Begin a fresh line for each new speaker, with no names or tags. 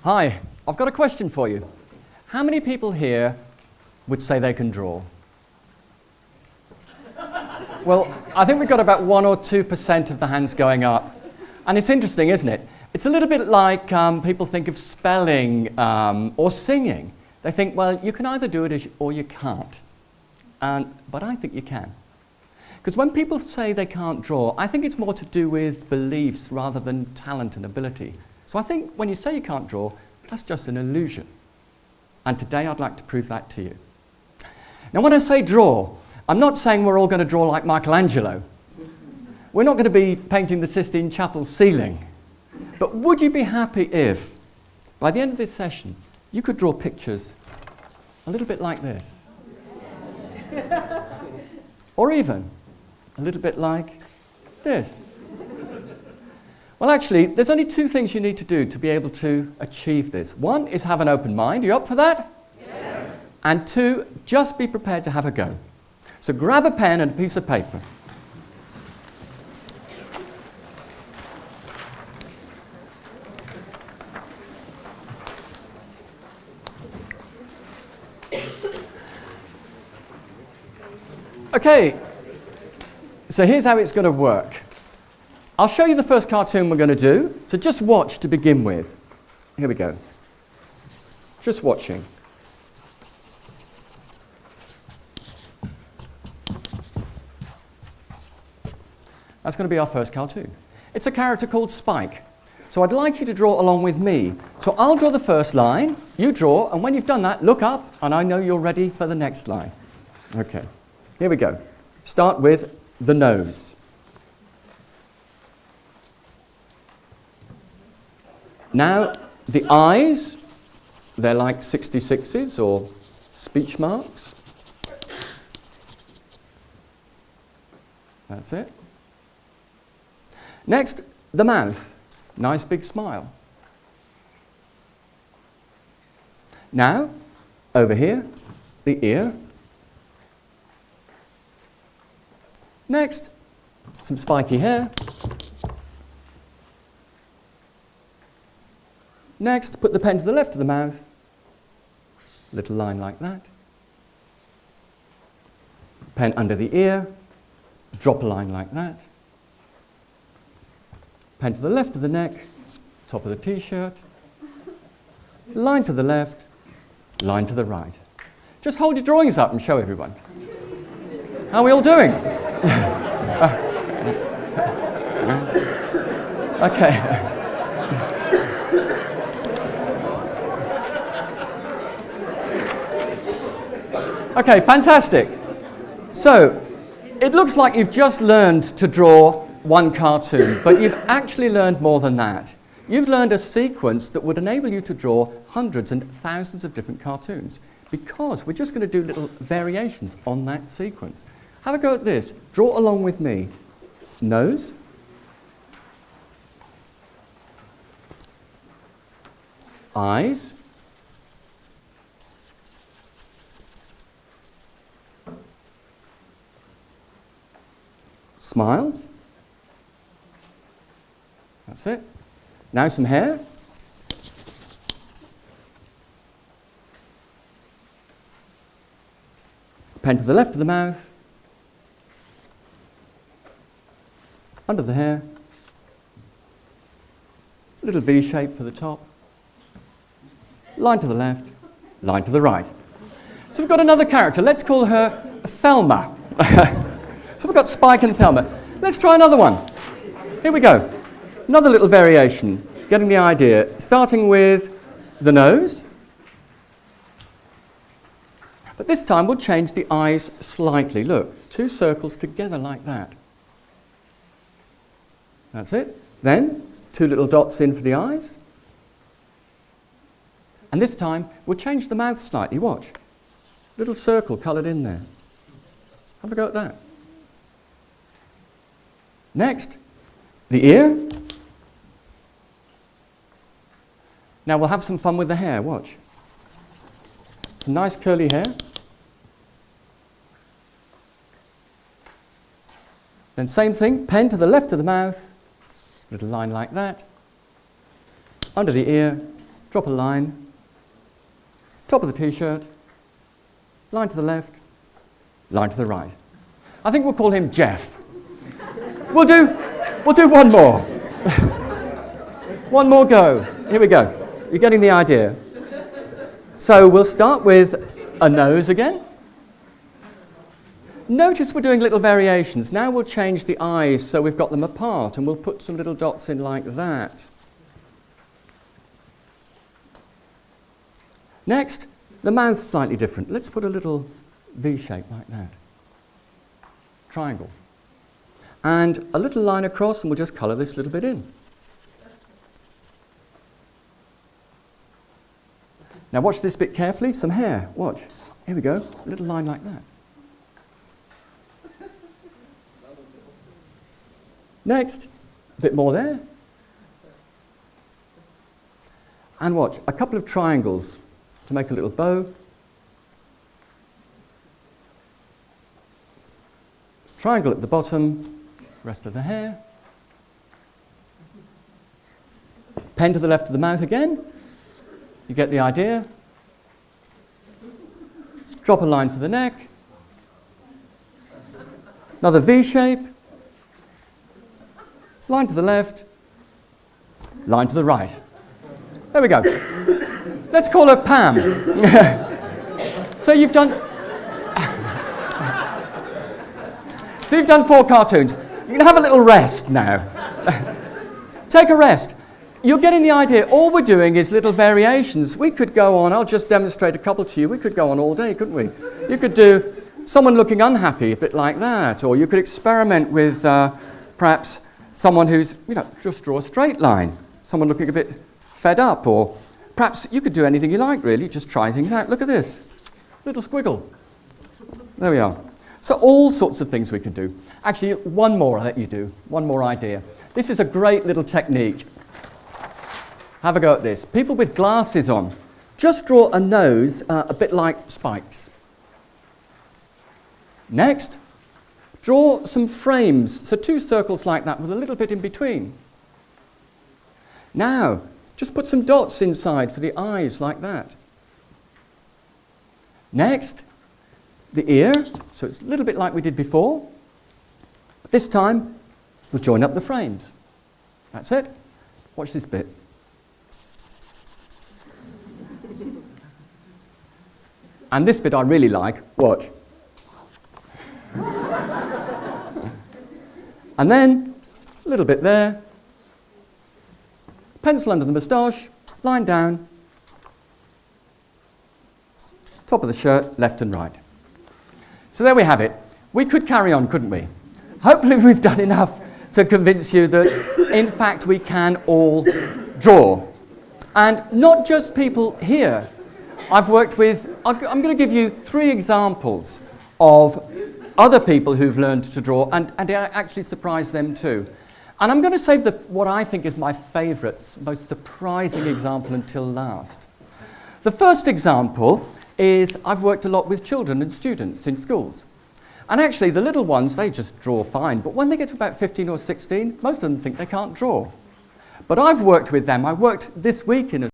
Hi, I've got a question for you. How many people here would say they can draw? Well, I think we've got about 1 or 2% of the hands going up. And it's interesting, isn't it? It's a little bit like people think of spelling or singing. They think, well, you can either do it or you can't. But I think you can. Because when people say they can't draw, I think it's more to do with beliefs rather than talent and ability. So I think when you say you can't draw, that's just an illusion. And today I'd like to prove that to you. Now when I say draw, I'm not saying we're all going to draw like Michelangelo. We're not going to be painting the Sistine Chapel ceiling. But would you be happy if, by the end of this session, you could draw pictures a little bit like this? Or even a little bit like this? Well, actually, there's only 2 things you need to do to be able to achieve this. 1 is have an open mind. Are you up for that?
Yes.
And 2, just be prepared to have a go. So grab a pen and a piece of paper. Okay, so here's how it's going to work. I'll show you the first cartoon we're going to do, so just watch to begin with. Here we go. Just watching. That's going to be our first cartoon. It's a character called Spike. So I'd like you to draw along with me. So I'll draw the first line, you draw, and when you've done that, look up, and I know you're ready for the next line. Okay, here we go. Start with the nose. Now, the eyes, they're like 66s or speech marks. That's it. Next, the mouth. Nice big smile. Now, over here, the ear. Next, some spiky hair. Next, put the pen to the left of the mouth. Little line like that. Pen under the ear. Drop a line like that. Pen to the left of the neck. Top of the t-shirt. Line to the left. Line to the right. Just hold your drawings up and show everyone. How are we all doing? Okay. Okay, fantastic. So, it looks like you've just learned to draw one cartoon, but you've actually learned more than that. You've learned a sequence that would enable you to draw hundreds and thousands of different cartoons, because we're just going to do little variations on that sequence. Have a go at this. Draw along with me. Nose. Eyes. Smile. That's it. Now some hair. Pen to the left of the mouth. Under the hair. Little V shape for the top. Line to the left. Line to the right. So we've got another character. Let's call her Thelma. So we've got Spike and Thelma. Let's try another one. Here we go. Another little variation, getting the idea. Starting with the nose. But this time we'll change the eyes slightly. Look, 2 circles together like that. That's it. Then 2 little dots in for the eyes. And this time we'll change the mouth slightly. Watch. Little circle coloured in there. Have a go at that. Next, the ear. Now we'll have some fun with the hair, watch. Some nice curly hair. Then same thing, pen to the left of the mouth, little line like that. Under the ear, drop a line, top of the t-shirt, line to the left, line to the right. I think we'll call him Jeff. We'll do one more. One more go. Here we go. You're getting the idea. So we'll start with a nose again. Notice we're doing little variations. Now we'll change the eyes so we've got them apart, and we'll put some little dots in like that. Next, the mouth's slightly different. Let's put a little V shape like that. Triangle. And a little line across, and we'll just colour this little bit in. Now watch this bit carefully. Some hair. Watch. Here we go. A little line like that. Next, a bit more there. And watch, a couple of triangles to make a little bow. Triangle at the bottom, rest of the hair. Pen to the left of the mouth again. You get the idea. Drop a line for the neck. Another V shape. Line to the left, line to the right. There we go. Let's call her Pam. So you've done 4 cartoons. You can have a little rest now. Take a rest. You're getting the idea. All we're doing is little variations. We could go on, I'll just demonstrate a couple to you. We could go on all day, couldn't we? You could do someone looking unhappy, a bit like that. Or you could experiment with perhaps someone who's, just draw a straight line. Someone looking a bit fed up, or perhaps you could do anything you like, really. Just try things out. Look at this. Little squiggle. There we are. So all sorts of things we can do. Actually, one more I'll let you do. One more idea. This is a great little technique. Have a go at this. People with glasses on. Just draw a nose a bit like Spike's. Next, draw some frames, so 2 circles like that with a little bit in between. Now, just put some dots inside for the eyes like that. Next, the ear, so it's a little bit like we did before. But this time, we'll join up the frames. That's it. Watch this bit. And this bit I really like. Watch. And then, a little bit there, pencil under the moustache, line down, top of the shirt, left and right. So there we have it. We could carry on, couldn't we? Hopefully we've done enough to convince you that, in fact, we can all draw. And not just people here. I've worked with, I'm going to give you 3 examples of other people who've learned to draw, and it actually surprised them too. And I'm going to save what I think is my favourite, most surprising example until last. The first example is I've worked a lot with children and students in schools. And actually the little ones, they just draw fine, but when they get to about 15 or 16, most of them think they can't draw. But I've worked with them. I worked this week in a